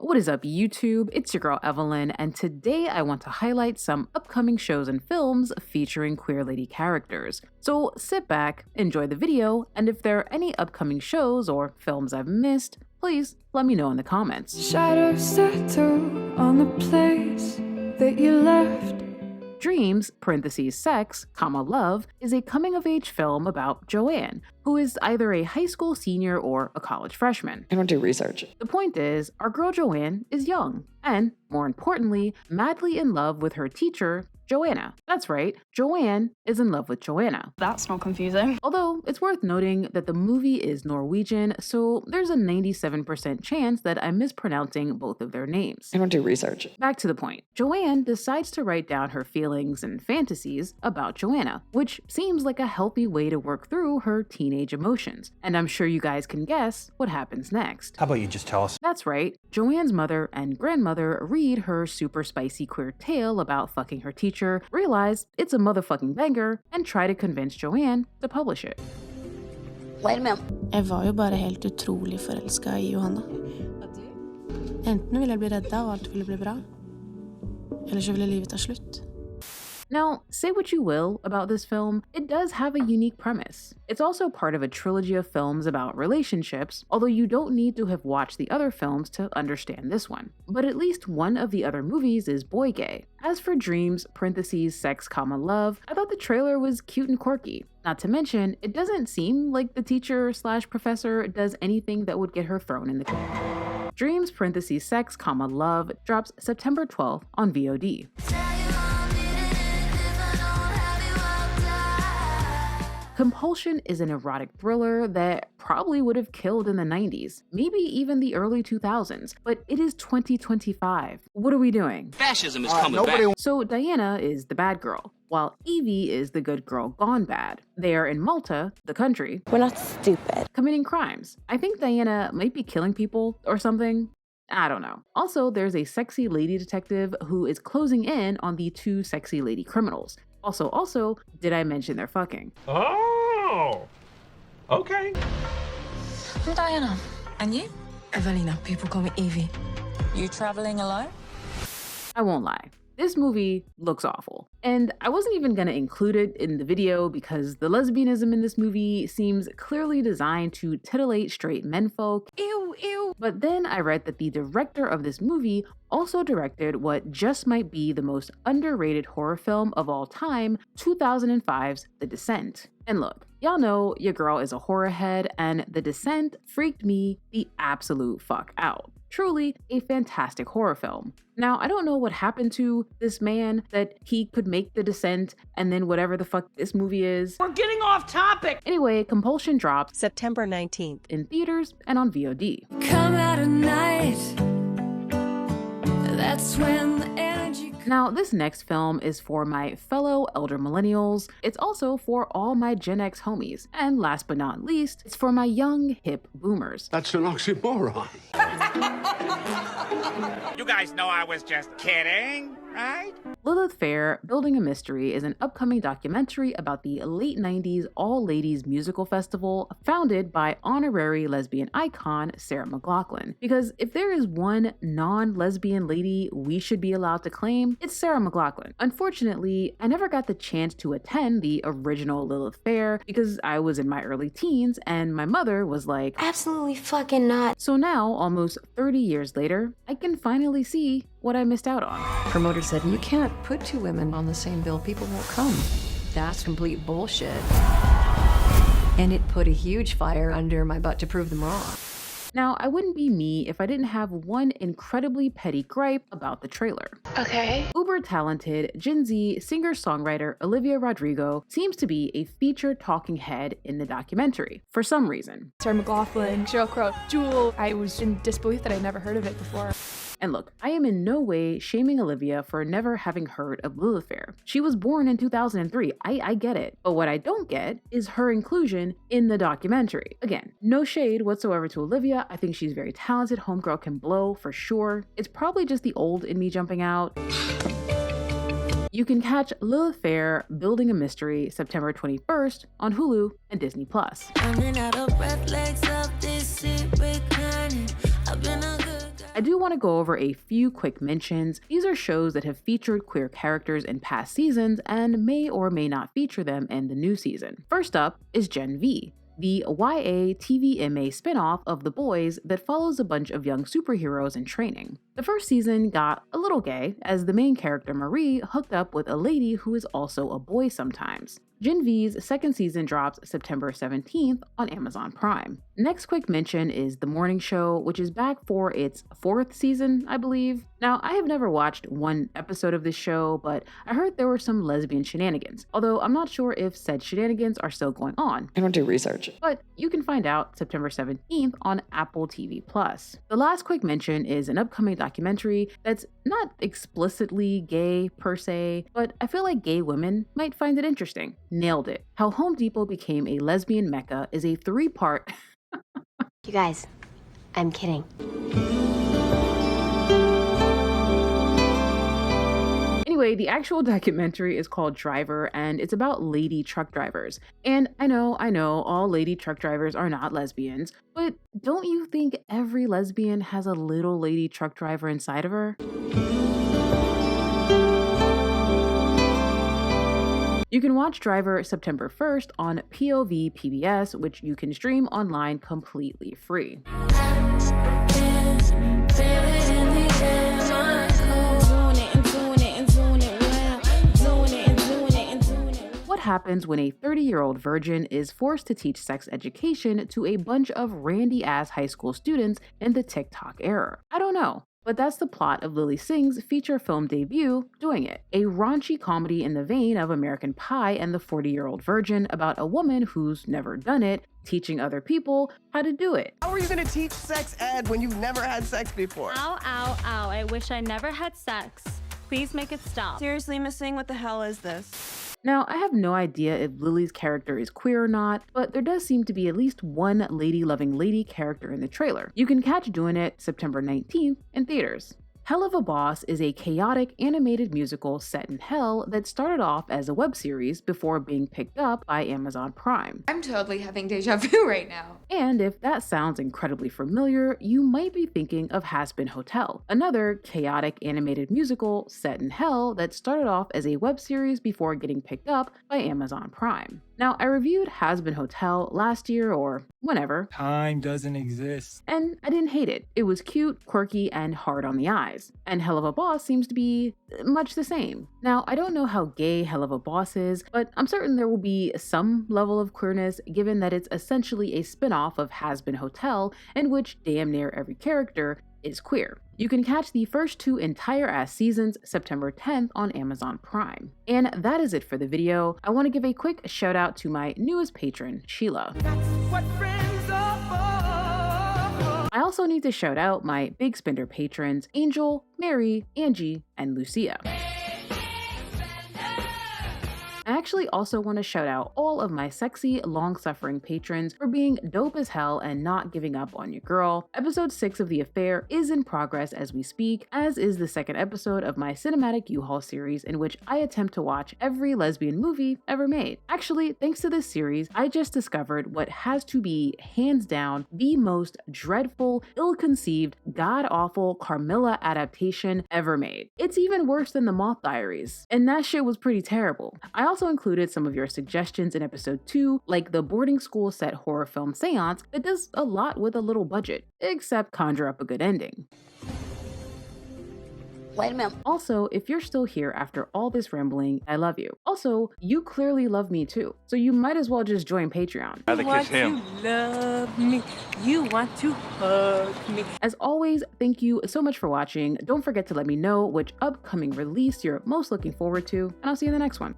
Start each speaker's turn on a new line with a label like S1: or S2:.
S1: What is up, YouTube? It's your girl Evelyn, and today I want to highlight some upcoming shows and films featuring queer lady characters. So sit back, enjoy the video, and if there are any upcoming shows or films I've missed, please let me know in the comments.
S2: Shadows settle on the place that you left.
S1: Dreams, (sex, love) is a coming-of-age film about Joanne, who is either a high school senior or a college freshman.
S3: I don't do research.
S1: The point is, our girl Joanne is young, and, more importantly, madly in love with her teacher, Joanna. That's right, Joanne is in love with Joanna.
S4: That's not confusing.
S1: Although, it's worth noting that the movie is Norwegian, so there's a 97% chance that I'm mispronouncing both of their names.
S3: I don't do research.
S1: Back to the point. Joanne decides to write down her feelings and fantasies about Joanna, which seems like a healthy way to work through her teenage emotions. And I'm sure you guys can guess what happens next.
S5: How about you just tell us?
S1: That's right, Joanne's mother and grandmother read her super spicy queer tale about fucking her teacher, realize it's a motherfucking banger, and try to convince Joanne to publish it.
S6: Wait a minute.
S7: Jeg var jo bare helt utrolig forelsket I Johanna. Enten ville jeg bli reddet og alt ville bli bra, eller så ville livet ta slutt.
S1: Now, say what you will about this film, it does have a unique premise. It's also part of a trilogy of films about relationships, although you don't need to have watched the other films to understand this one. But at least one of the other movies is boy gay. As for Dreams, (sex, love), I thought the trailer was cute and quirky. Not to mention, it doesn't seem like the teacher/professor does anything that would get her thrown in the Dreams, (sex, love) drops September 12th on VOD. Compulsion is an erotic thriller that probably would have killed in the 90s, maybe even the early 2000s, but it is 2025. What are we doing?
S8: Fascism is coming back.
S1: So Diana is the bad girl, while Evie is the good girl gone bad. They are in Malta, the country.
S6: We're not stupid.
S1: Committing crimes. I think Diana might be killing people or something. I don't know. Also, there's a sexy lady detective who is closing in on the two sexy lady criminals. Also, did I mention they're fucking?
S5: Oh, okay.
S9: I'm Diana. And you?
S7: Evelina, people call me Evie.
S9: You traveling alone?
S1: I won't lie. This movie looks awful. And I wasn't even gonna include it in the video because the lesbianism in this movie seems clearly designed to titillate straight menfolk. Ew, ew. But then I read that the director of this movie also directed what just might be the most underrated horror film of all time, 2005's The Descent. And look, y'all know your girl is a horror head, and The Descent freaked me the absolute fuck out. Truly a fantastic horror film. Now, I don't know what happened to this man that he could make The Descent and then whatever the fuck this movie is.
S8: We're getting off topic.
S1: Anyway, Compulsion drops
S10: September 19th
S1: in theaters and on VOD.
S2: Come out at night. That's when the energy.
S1: Now, this next film is for my fellow elder millennials. It's also for all my Gen X homies. And last but not least, it's for my young, hip boomers.
S11: That's an oxymoron.
S8: You guys know I was just kidding, right?
S1: Lilith Fair, Building a Mystery is an upcoming documentary about the late 90s all-ladies musical festival founded by honorary lesbian icon Sarah McLachlan. Because if there is one non-lesbian lady we should be allowed to claim, it's Sarah McLachlan. Unfortunately, I never got the chance to attend the original Lilith Fair because I was in my early teens and my mother was like,
S6: Absolutely fucking not.
S1: So now, almost 30 years later, I can finally see what I missed out on.
S12: Promoter said, you can't put two women on the same bill, people won't come. That's complete bullshit. And it put a huge fire under my butt to prove them wrong.
S1: Now, I wouldn't be me if I didn't have one incredibly petty gripe about the trailer.
S6: Okay.
S1: Uber talented Gen Z singer-songwriter Olivia Rodrigo seems to be a featured talking head in the documentary, for some reason.
S4: Sarah McLachlan, Sheryl Crow, Jewel. I was in disbelief that I'd never heard of it before.
S1: And look, I am in no way shaming Olivia for never having heard of Lilith Fair. She was born in 2003, I get it. But what I don't get is her inclusion in the documentary. Again, no shade whatsoever to Olivia. I think she's very talented, homegirl can blow for sure. It's probably just the old in me jumping out. You can catch Lilith Fair, Building a Mystery, September 21st on Hulu and Disney+. I do want to go over a few quick mentions. These are shows that have featured queer characters in past seasons and may or may not feature them in the new season. First up is Gen V, the YA TVMA spinoff of The Boys that follows a bunch of young superheroes in training. The first season got a little gay, as the main character Marie hooked up with a lady who is also a boy sometimes. Gen V's second season drops September 17th on Amazon Prime. Next quick mention is The Morning Show, which is back for its fourth season, I believe. Now, I have never watched one episode of this show, but I heard there were some lesbian shenanigans, although I'm not sure if said shenanigans are still going on.
S3: I don't do research.
S1: But you can find out September 17th on Apple TV+. The last quick mention is an upcoming documentary that's not explicitly gay per se, but I feel like gay women might find it interesting. Nailed it. How Home Depot became a lesbian mecca is a 3-part
S6: You guys, I'm kidding.
S1: Anyway, the actual documentary is called Driver, and it's about lady truck drivers. And I know, all lady truck drivers are not lesbians, but don't you think every lesbian has a little lady truck driver inside of her? You can watch Driver September 1st on POV PBS, which you can stream online completely free. What happens when a 30-year-old virgin is forced to teach sex education to a bunch of randy-ass high school students in the TikTok era? I don't know. But that's the plot of Lily Singh's feature film debut, Doin It, a raunchy comedy in the vein of American Pie and the 40-Year-Old Virgin about a woman who's never done it, teaching other people how to do it.
S10: How are you gonna teach sex ed when you've never had sex before?
S11: Ow, ow, ow. I wish I never had sex. Please make it stop.
S13: Seriously, Missing, what the hell is this?
S1: Now, I have no idea if Lily's character is queer or not, but there does seem to be at least one lady-loving lady character in the trailer. You can catch Doin It September 19th in theaters. Helluva Boss is a chaotic animated musical set in hell that started off as a web series before being picked up by Amazon Prime.
S14: I'm totally having deja vu right now.
S1: And if that sounds incredibly familiar, you might be thinking of Has Been Hotel, another chaotic animated musical set in hell that started off as a web series before getting picked up by Amazon Prime. Now, I reviewed Has Been Hotel last year or whenever.
S15: Time doesn't exist.
S1: And I didn't hate it. It was cute, quirky, and hard on the eyes. And Helluva Boss seems to be much the same. Now, I don't know how gay Helluva Boss is, but I'm certain there will be some level of queerness given that it's essentially a spin-off of Has Been Hotel in which damn near every character is queer. You can catch the first 2 entire-ass seasons September 10th on Amazon Prime. And that is it for the video. I want to give a quick shout out to my newest patron, Sheila. I also need to shout out my big spender patrons, Angel, Mary, Angie, and Lucia. I actually also want to shout out all of my sexy, long-suffering patrons for being dope as hell and not giving up on your girl. Episode 6 of The Affair is in progress as we speak, as is the second episode of my cinematic U-Haul series in which I attempt to watch every lesbian movie ever made. Actually, thanks to this series, I just discovered what has to be, hands down, the most dreadful, ill-conceived, god-awful Carmilla adaptation ever made. It's even worse than The Moth Diaries, and that shit was pretty terrible. I also included some of your suggestions in episode 2, like the boarding school set horror film Seance that does a lot with a little budget, except conjure up a good ending.
S6: Wait a minute.
S1: Also, if you're still here after all this rambling, I love you. Also, you clearly love me too, so you might as well just join Patreon.
S15: I'd kiss him.
S13: You love me. You want to hug me.
S1: As always, thank you so much for watching. Don't forget to let me know which upcoming release you're most looking forward to, and I'll see you in the next one.